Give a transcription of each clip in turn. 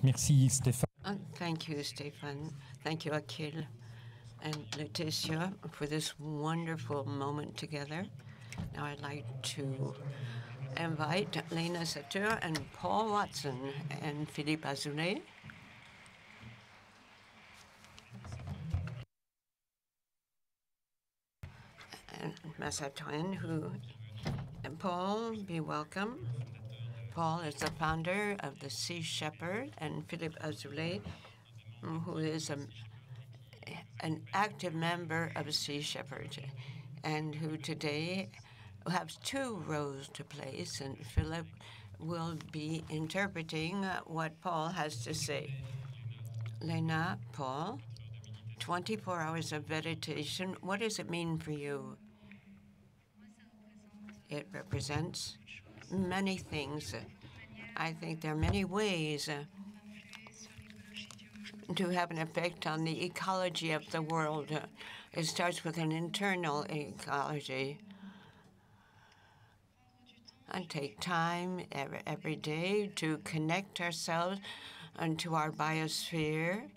Merci Stéphane. Thank you, Stéphane. Thank you, Akil and Laetitia, for this wonderful moment together. Now I'd like to invite Lena Satur and Paul Watson and Philippe Azoulay. And Massatoine, and Paul, be welcome. Paul is the founder of the Sea Shepherd, and Philippe Azoulay, who is an active member of Sea Shepherd, and who today has two roles to play, and Philippe will be interpreting what Paul has to say. Lena, Paul, 24 hours of meditation, what does it mean for you? It represents many things. I think there are many ways to have an effect on the ecology of the world. It starts with an internal ecology. And take time every day to connect ourselves to our biosphere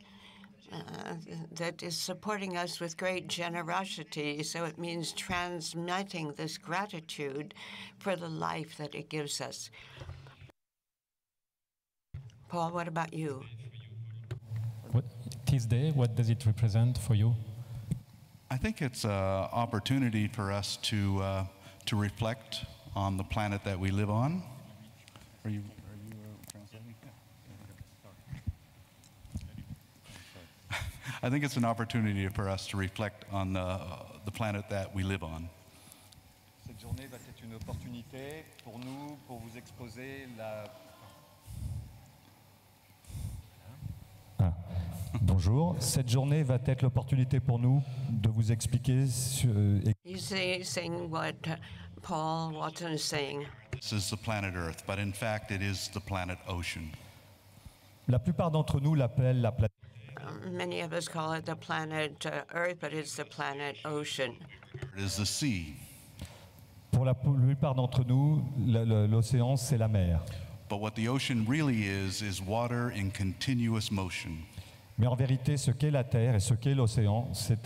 that is supporting us with great generosity. So it means transmitting this gratitude for the life that it gives us. Paul, what about you? This day, what does it represent for you? I think it's an opportunity for us to reflect on the planet that we live on. Are you translating? I think it's an opportunity for us to reflect on the planet that we live on. Cette journée va être une opportunité pour nous, pour vous exposer la... Bonjour, cette journée va être l'opportunité pour nous de vous expliquer He's saying what Paul Watson is saying. This is the planet Earth, but in fact it is the planet ocean. La plupart d'entre nous l'appellent la planète. Many of us call it the planet Earth, but it's the planet ocean. It is the sea. Pour la plupart d'entre nous, l'océan, c'est la mer. But what the ocean really is water in continuous motion. Mais en vérité, ce qu'est la Terre et ce qu'est l'océan, c'est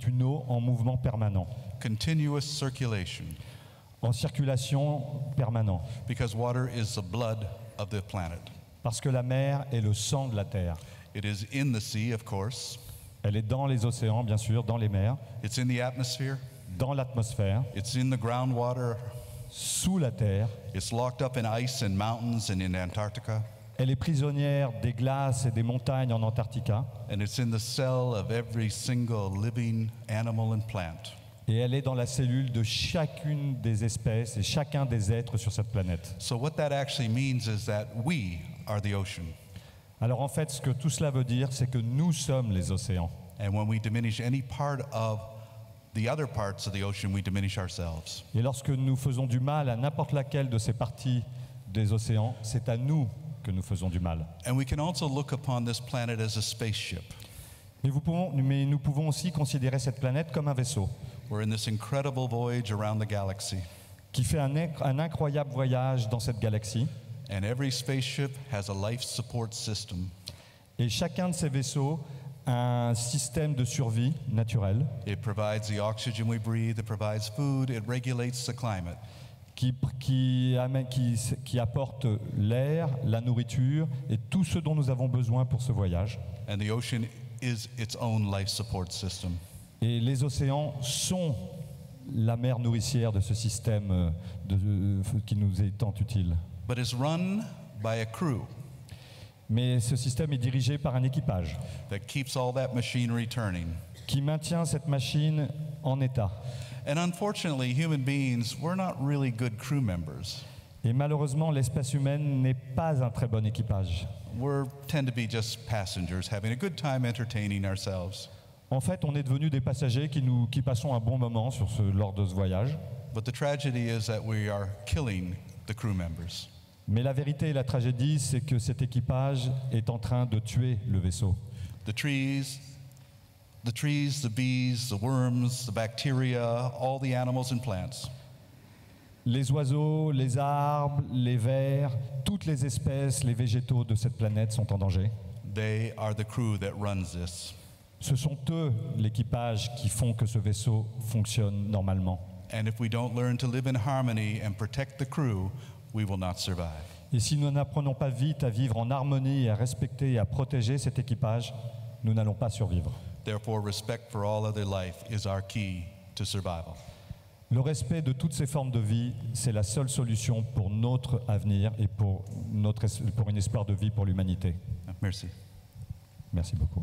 une eau en mouvement permanent. Continuous circulation. En circulation permanente. Because water is the blood of the planet. Parce que la mer est le sang de la Terre. It is in the sea, of course. Elle est dans les océans, bien sûr, dans les mers. It's in the atmosphere. Dans l'atmosphère. It's in the groundwater. Sous la terre. It's locked up in ice and mountains and in Antarctica. Elle est prisonnière des glaces et des montagnes en Antarctica. And it's in the cell of every single living animal and plant. Et elle est dans la cellule de chacune des espèces et chacun des êtres sur cette planète. So what that actually means is that we are the ocean. Alors en fait, ce que tout cela veut dire, c'est que nous sommes les océans. And when we diminish any part of the other parts of the ocean, we diminish ourselves. Et lorsque nous faisons du mal à n'importe laquelle de ces parties des océans, c'est à nous que nous faisons du mal. And we can also look upon this planet as a spaceship. Mais nous pouvons aussi considérer cette planète comme un vaisseau. We're in this incredible voyage around the galaxy. Qui fait un incroyable voyage dans cette galaxie. And every spaceship has a life support system. Et chacun de ces vaisseaux a un système de survie naturel. It provides the oxygen we breathe, it provides food, it regulates the climate. Qui apporte l'air, la nourriture et tout ce dont nous avons besoin pour ce voyage. And the ocean is its own life support system. Et les océans sont la mère nourricière de ce système qui nous est tant utile. But it's run by a crew. Mais ce système est dirigé par un équipage That keeps all that machinery turning. Qui maintient cette machine en état. And unfortunately, human beings, we're not really good crew members. Et malheureusement, l'espèce humaine n'est pas un très bon équipage. We tend to be just passengers, having a good time entertaining ourselves. En fait, on est devenus des passagers qui passons un bon moment lors de ce voyage. But the tragedy is that we are killing the crew members. Mais la vérité et la tragédie, c'est que cet équipage est en train de tuer le vaisseau. The trees, the bees, the worms, the bacteria, all the animals and plants. Les oiseaux, les arbres, les vers, toutes les espèces, les végétaux de cette planète sont en danger. They are the crew that runs this. Ce sont eux, l'équipage, qui font que ce vaisseau fonctionne normalement. And if we don't learn to live in harmony and protect the crew, we will not survive. Et si nous n'apprenons pas vite à vivre en harmonie, à respecter et à protéger cet équipage, nous n'allons pas survivre. Therefore, respect for all other life is our key to survival. Le respect de toutes ces formes de vie, c'est la seule solution pour notre avenir et pour une espoir de vie pour l'humanité. Merci. Merci beaucoup.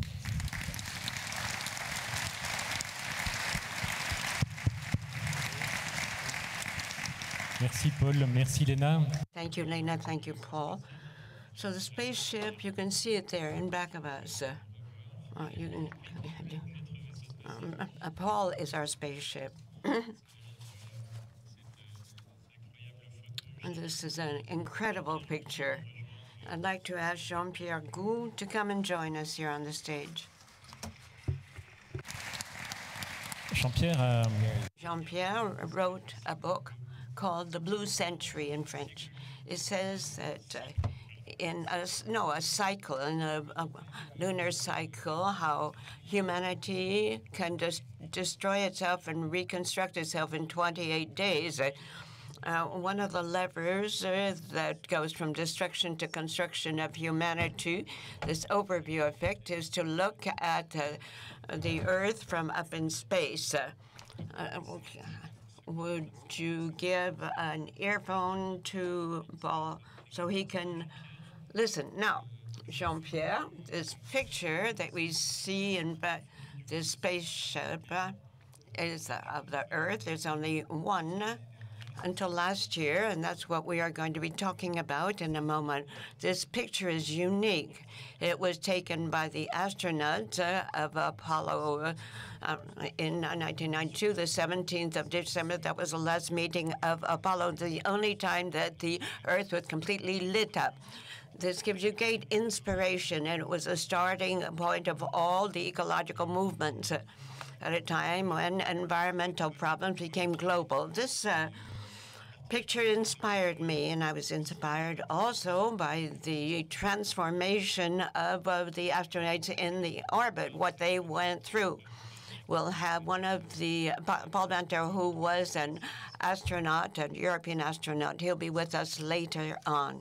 Merci Paul, merci Léna. Thank you, Lena. Thank you, Paul. So the spaceship, you can see it there in back of us. You can, Paul is our spaceship. And this is an incredible picture. I'd like to ask Jean-Pierre Gou to come and join us here on the stage. Jean-Pierre wrote a book called The Blue Century in French. It says that in a cycle, in a lunar cycle, how humanity can destroy itself and reconstruct itself in 28 days. One of the levers that goes from destruction to construction of humanity, this overview effect, is to look at the Earth from up in space. Would you give an earphone to Paul so he can listen? Now, Jean-Pierre, this picture that we see in this spaceship is of the Earth. There's only one until last year, and that's what we are going to be talking about in a moment. This picture is unique. It was taken by the astronauts of Apollo in 1992, the 17th of December. That was the last meeting of Apollo, the only time that the Earth was completely lit up. This gives you great inspiration, and it was a starting point of all the ecological movements at a time when environmental problems became global. This picture inspired me, and I was inspired also by the transformation of the astronauts in the orbit, what they went through. We'll have one of the, Paul Banter, who was an astronaut, a European astronaut. He'll be with us later on.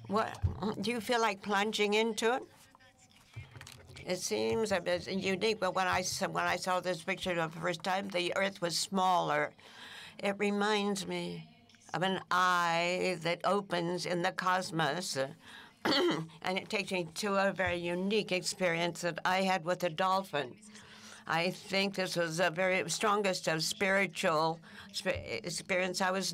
What, do you feel like plunging into it? It seems a bit unique, but when I saw this picture the first time, the Earth was smaller. It reminds me of an eye that opens in the cosmos. And it takes me to a very unique experience that I had with a dolphin. I think this was the very strongest of spiritual experience. I was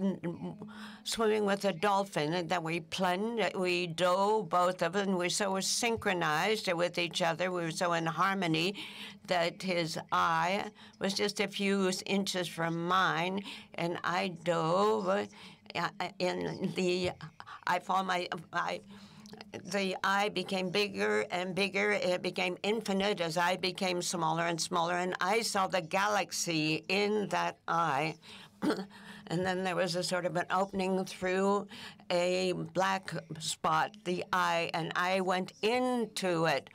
swimming with a dolphin, and then we plunged, we dove, both of them. We were synchronized with each other. We were so in harmony that his eye was just a few inches from mine, and I dove in the. The eye became bigger and bigger. It became infinite as I became smaller and smaller, and I saw the galaxy in that eye. And then there was a sort of an opening through a black spot, the eye, and I went into it.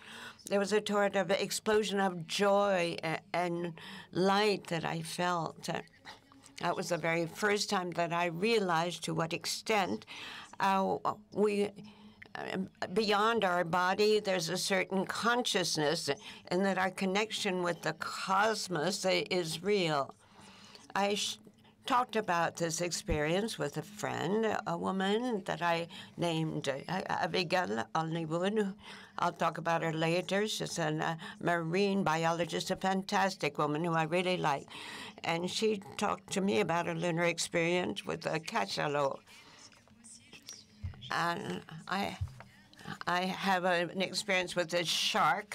There was a sort of explosion of joy and light that I felt. That was the very first time that I realized to what extent beyond our body, there's a certain consciousness, and that our connection with the cosmos is real. I talked about this experience with a friend, a woman that I named Abigail Hollywood. I'll talk about her later. She's a marine biologist, a fantastic woman who I really like. And she talked to me about her lunar experience with a cachalot. And I have an experience with this shark,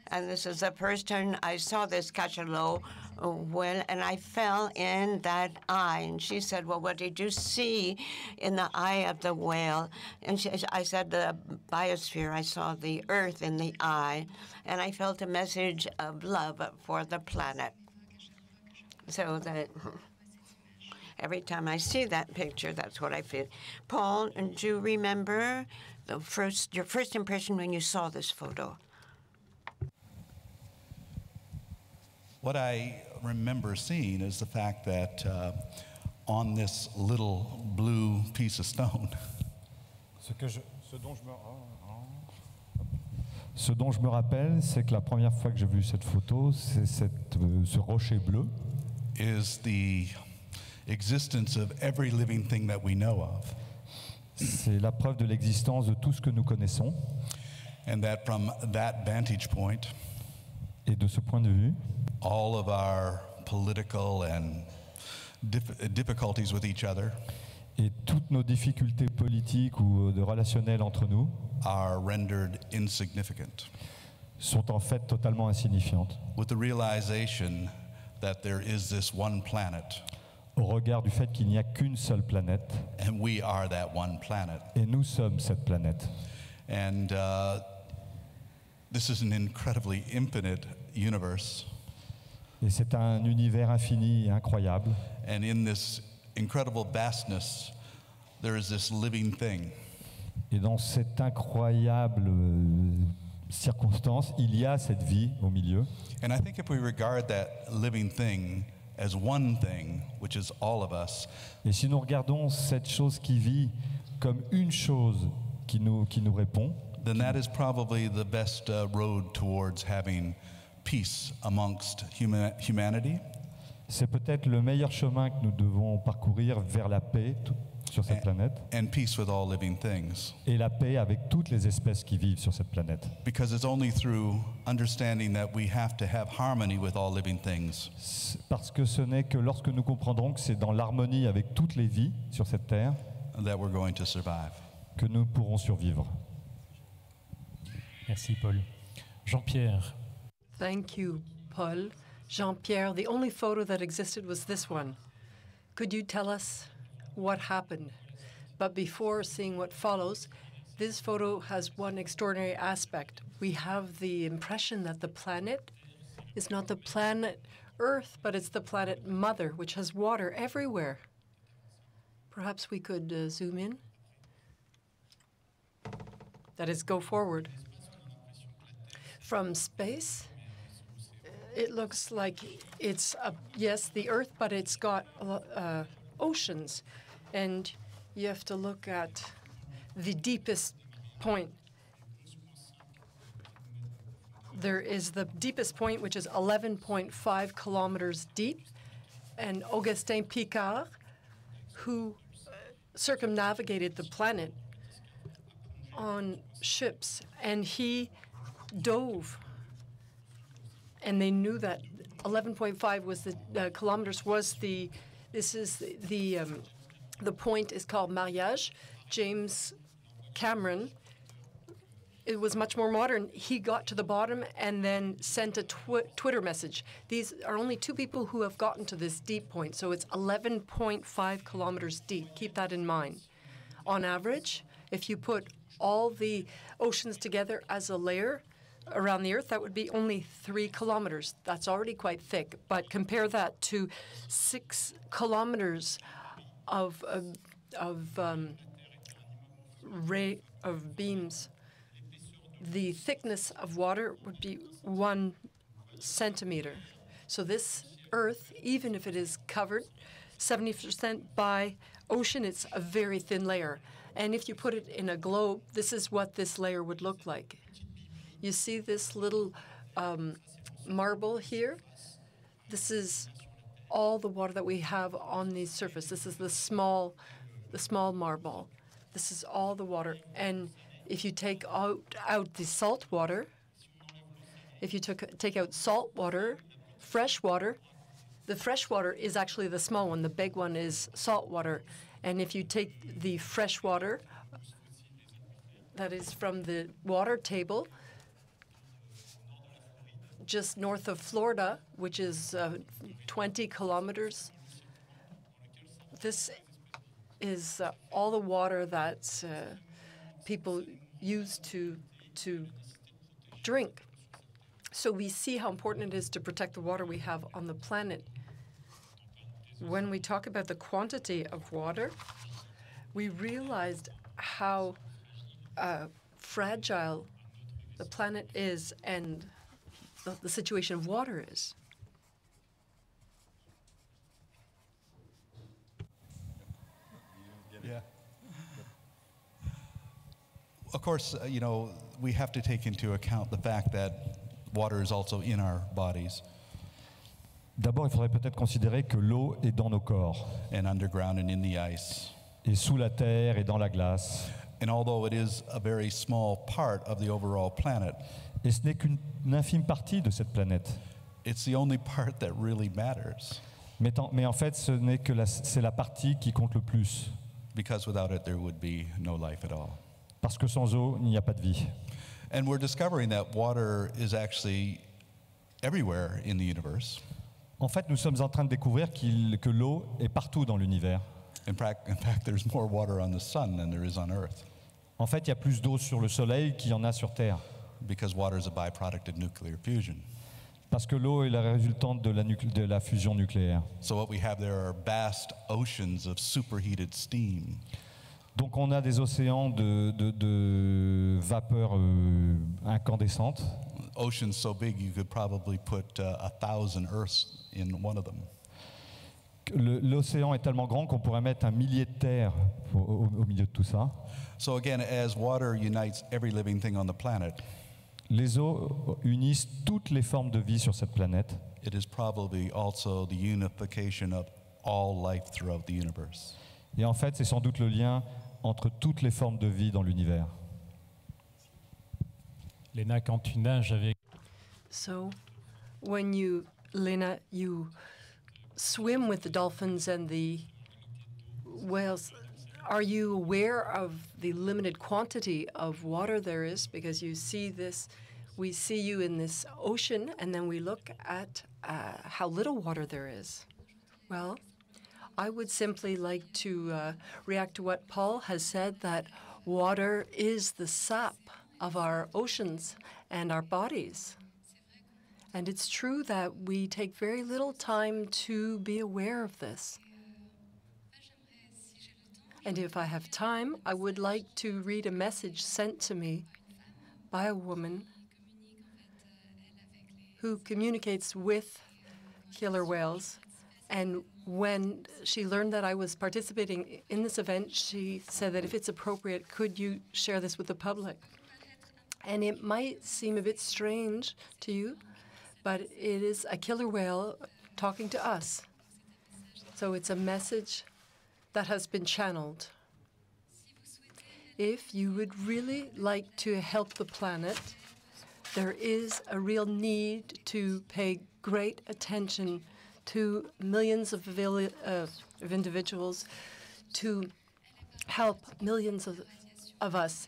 and this is the first time I saw this cachalot and I fell in that eye. And she said, well, what did you see in the eye of the whale? And I said, the biosphere. I saw the Earth in the eye, and I felt a message of love for the planet. So that. Every time I see that picture, that's what I feel. Paul, do you remember your first impression when you saw this photo? What I remember seeing is the fact that on this little blue piece of stone, Ce dont je me rappelle, c'est que la première fois que j'ai vu cette photo, c'est ce rocher bleu. Is the existence of every living thing that we know of. C'est la preuve de l'existence de tout ce que nous connaissons. And that from that vantage point, et de ce point de vue, all of our political and difficulties with each other et toutes nos difficultés politiques ou de relationnelles entre nous are rendered insignificant. Sont en fait totalement insignifiantes. With the realization that there is this one planet. Au regard du fait qu'il n'y a qu'une seule planète. And we are that one planet. Et nous sommes cette planète. And this is an incredibly infinite universe. Et c'est un univers infini et incroyable. And in this incredible vastness, there is this living thing. Et dans cette incroyable circonstance, il y a cette vie au milieu. And I think if we regard that living thing as one thing, which is all of us, et si nous regardons cette chose qui vit comme une chose qui nous répond, then that is probably the best road towards having peace amongst humanity. C'est peut-être le meilleur chemin que nous devons parcourir vers la paix sur cette planète. And peace with all living things. Et la paix avec toutes les espèces qui vivent sur cette planète. Because it's only through understanding that we have to have harmony with all living things. Parce que ce n'est que lorsque nous comprendrons que c'est dans l'harmonie avec toutes les vies sur cette terre that we're going to survive. Que nous pourrons survivre. Merci Paul. Jean-Pierre. Thank you, Paul. Jean-Pierre, the only photo that existed was this one. Could you tell us what happened? But before seeing what follows, this photo has one extraordinary aspect. We have the impression that the planet is not the planet Earth, but it's the planet Mother, which has water everywhere. Perhaps we could zoom in. That is, go forward. From space, it looks like it's, yes, the Earth, but it's got oceans. And you have to look at the deepest point. There is the deepest point, which is 11.5 kilometers deep. And Augustin Picard, who circumnavigated the planet on ships, and he dove, and they knew that 11.5 was the kilometers was the. This is the point is called Mariage. James Cameron. It was much more modern. He got to the bottom and then sent a Twitter message. These are only two people who have gotten to this deep point, so it's 11.5 kilometers deep. Keep that in mind. On average, if you put all the oceans together as a layer around the Earth, that would be only 3 kilometers. That's already quite thick. But compare that to 6 kilometers of beams. The thickness of water would be 1 centimeter. So this Earth, even if it is covered 70% by ocean, it's a very thin layer. And if you put it in a globe, this is what this layer would look like. You see this little marble here? This is all the water that we have on the surface. This is the small marble. This is all the water. And if you take out the salt water, if you take out salt water, fresh water, the fresh water is actually the small one. The big one is salt water. And if you take the fresh water that is from the water table just north of Florida, which is 20 kilometers, this is all the water that people use to drink. So we see how important it is to protect the water we have on the planet. when we talk about the quantity of water, we realized how fragile the planet is and the situation of water is. Yeah. Of course, we have to take into account the fact that water is also in our bodies D'abord, il faudrait peut-être considérer que l'eau est dans nos corps, and underground and in the ice. et sous la terre et dans la glace. And although it is a very small part of the overall planet, Et ce n'est qu'une infime partie de cette planète. it's the only part that really matters, Mais en fait, c'est la partie qui compte le plus. because without it there would be no life at all. Parce que sans eau, il n'y a pas de vie. And we're discovering that water is actually everywhere in the universe. En fait, nous sommes en train de découvrir que l'eau est partout dans l'univers. In fact, there's more water on the sun than there is on Earth, En fait, il y a plus d'eau sur le Soleil qu'il y en a sur Terre. because water is a byproduct of nuclear fusion. Parce que l'eau est la résultante de la fusion nucléaire. So what we have there are vast oceans of superheated steam. Donc on a des océans de vapeur incandescente. Oceans so big you could probably put 1,000 Earths in one of them. L'océan est tellement grand qu'on pourrait mettre 1 millier de terres au milieu de tout ça. So again, as water unites every living thing on the planet, Les eaux unissent toutes les formes de vie sur cette planète. it is probably also the unification of all life throughout the universe. Et en fait, c'est sans doute le lien entre toutes les formes de vie dans l'univers. Léna, quand tu nages avec So, when you, Lena, you swim with the dolphins and the whales, are you aware of the limited quantity of water there is? Because you see this, we see you in this ocean, and then we look at how little water there is. Well, I would simply like to react to what Paul has said, that water is the sap of our oceans and our bodies. And it's true that we take very little time to be aware of this. And if I have time, I would like to read a message sent to me by a woman who communicates with killer whales. And when she learned that I was participating in this event, she said that if it's appropriate, could you share this with the public? And it might seem a bit strange to you, but it is a killer whale talking to us. So it's a message that has been channeled. If you would really like to help the planet, there is a real need to pay great attention to millions of individuals, to help millions of us.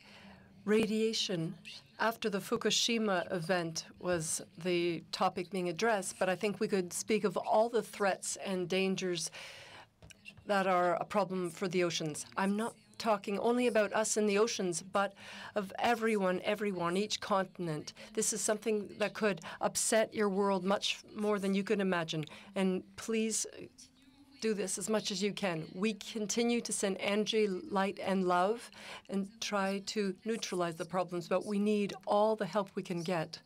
Radiation, after the Fukushima event, was the topic being addressed, but I think we could speak of all the threats and dangers that are a problem for the oceans. I'm not talking only about us in the oceans, but of everyone, each continent. This is something that could upset your world much more than you could imagine. And please do this as much as you can. We continue to send energy, light, and love and try to neutralize the problems, but we need all the help we can get.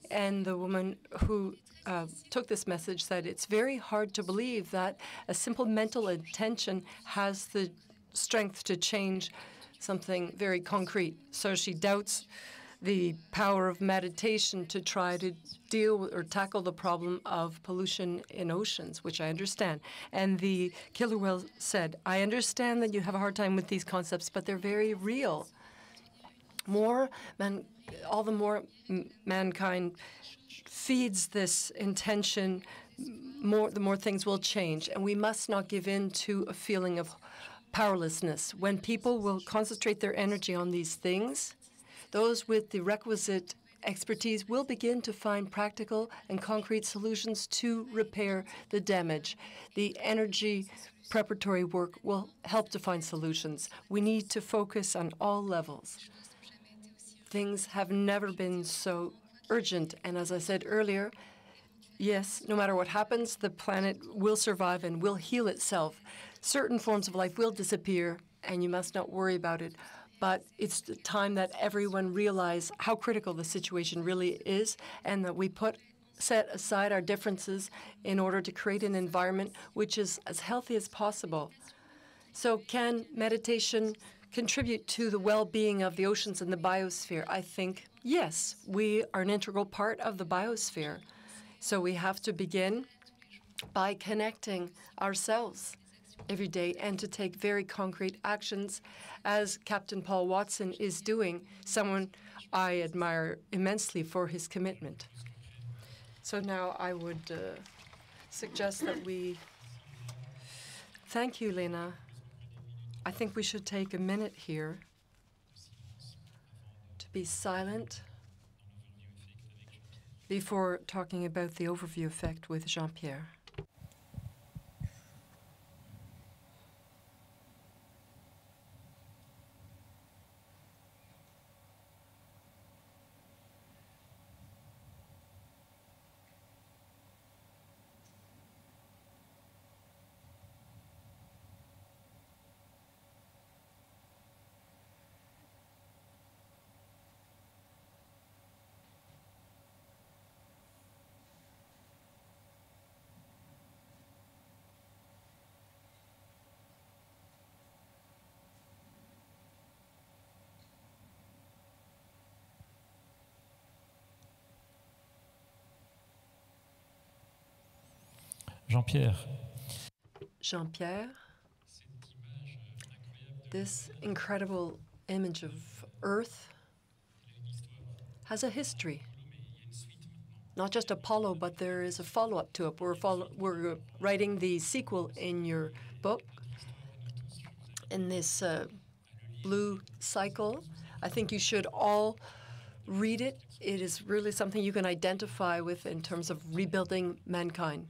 And the woman who took this message said it's very hard to believe that a simple mental intention has the strength to change something very concrete. So she doubts the power of meditation to try to deal with or tackle the problem of pollution in oceans, which I understand. And the killer whale said, I understand that you have a hard time with these concepts, but they're very real. All the more mankind feeds this intention, the more things will change. And we must not give in to a feeling of powerlessness. When people will concentrate their energy on these things, those with the requisite expertise will begin to find practical and concrete solutions to repair the damage. The energy preparatory work will help to find solutions. We need to focus on all levels. Things have never been so urgent, and as I said earlier, Yes, no matter what happens, the planet will survive and will heal itself. Certain forms of life will disappear, and you must not worry about it. But it's the time that everyone realize how critical the situation really is, and that we set aside our differences in order to create an environment which is as healthy as possible. So can meditation contribute to the well-being of the oceans and the biosphere? I think, yes, we are an integral part of the biosphere. So we have to begin by connecting ourselves every day and to take very concrete actions, as Captain Paul Watson is doing, someone I admire immensely for his commitment. So now I would suggest that we thank you, Lena. I think we should take a minute here to be silent before talking about the overview effect with Jean-Pierre. Jean-Pierre. Jean-Pierre, this incredible image of Earth has a history. Not just Apollo, but there is a follow-up to it. We're writing the sequel in your book, in this blue cycle. I think you should all read it. It is really something you can identify with in terms of rebuilding mankind.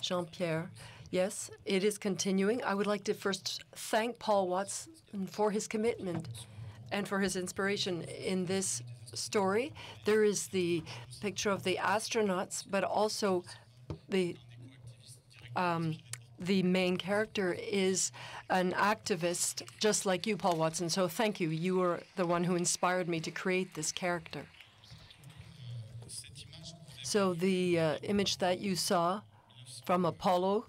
Jean-Pierre, yes, it is continuing. I would like to first thank Paul Watson for his commitment and for his inspiration in this story. There is the picture of the astronauts, but also the main character is an activist, just like you, Paul Watson. So thank you. You were the one who inspired me to create this character. So the image that you saw from Apollo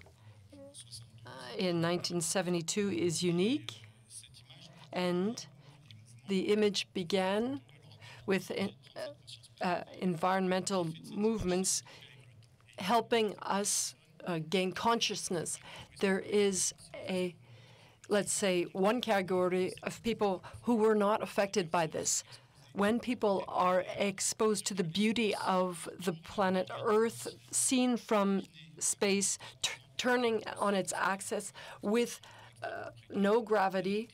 in 1972 is unique, and the image began with environmental movements helping us gain consciousness. There is let's say, one category of people who were not affected by this. When people are exposed to the beauty of the planet Earth seen from space, turning on its axis with no gravity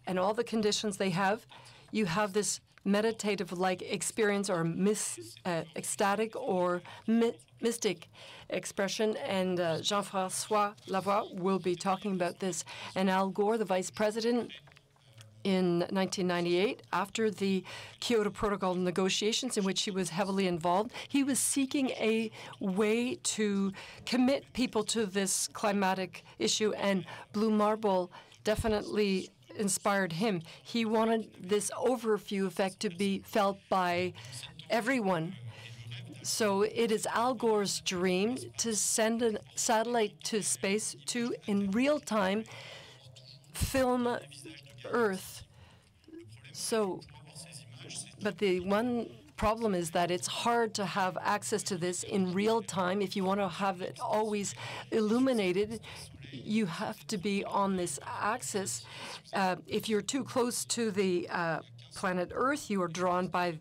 and all the conditions they have, you have this meditative-like experience or ecstatic or mystic expression. And Jean-François Lavoie will be talking about this. And Al Gore, the vice president, in 1998, after the Kyoto Protocol negotiations in which he was heavily involved, he was seeking a way to commit people to this climatic issue, and Blue Marble definitely inspired him. He wanted this overview effect to be felt by everyone. So it is Al Gore's dream to send a satellite to space to, in real time, film Earth. So, but the one problem is that it's hard to have access to this in real time. If you want to have it always illuminated, you have to be on this axis. If you're too close to the planet Earth, you are drawn by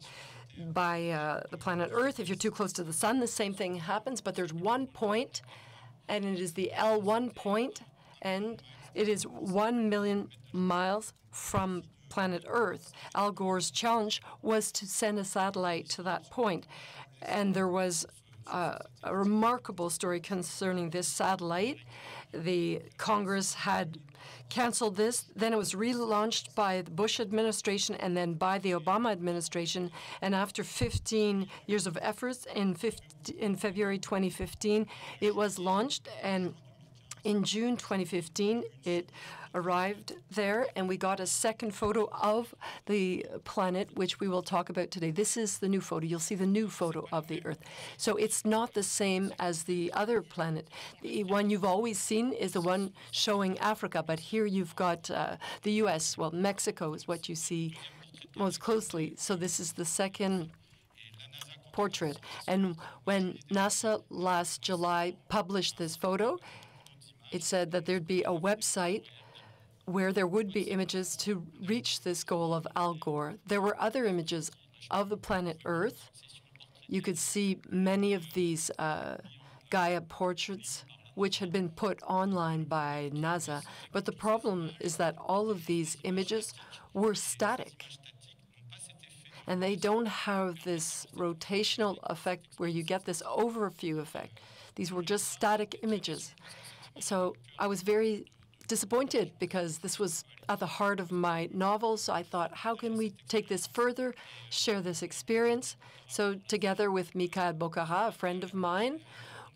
the planet Earth. If you're too close to the sun, the same thing happens. But there's one point, and it is the L1 point, and it is 1 million miles from planet Earth. Al Gore's challenge was to send a satellite to that point. And there was a remarkable story concerning this satellite. The Congress had canceled this. Then it was relaunched by the Bush administration and then by the Obama administration. And after 15 years of efforts, in in February 2015, it was launched, and in June 2015, it arrived there, and we got a second photo of the planet, which we will talk about today. This is the new photo. You'll see the new photo of the Earth. So it's not the same as the other planet. The one you've always seen is the one showing Africa, but here you've got the U.S. Well, Mexico is what you see most closely. So this is the second portrait. And when NASA last July published this photo, it said that there'd be a website where there would be images to reach this goal of Al Gore. There were other images of the planet Earth. You could see many of these Gaia portraits, which had been put online by NASA. But the problem is that all of these images were static. And they don't have this rotational effect where you get this overview effect. These were just static images. So I was very disappointed because this was at the heart of my novel. So I thought, how can we take this further, share this experience? So together with Michael Bocara, a friend of mine,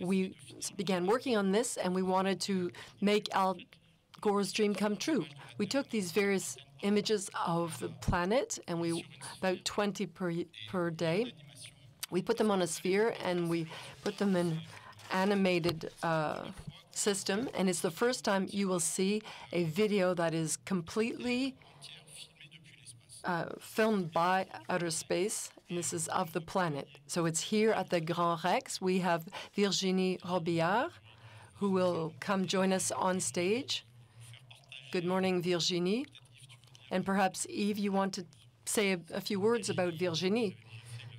we began working on this, and we wanted to make Al Gore's dream come true. We took these various images of the planet, and we about 20 per day. We put them on a sphere, and we put them in animated system, and it's the first time you will see a video that is completely filmed by outer space, and this is of the planet. So it's here at the Grand Rex. We have Virginie Robillard, who will come join us on stage. Good morning, Virginie. And perhaps, Yves, you want to say a few words about Virginie.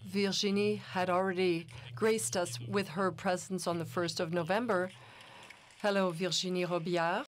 Virginie had already graced us with her presence on the 1st of November. Hello, Virginie Robillard.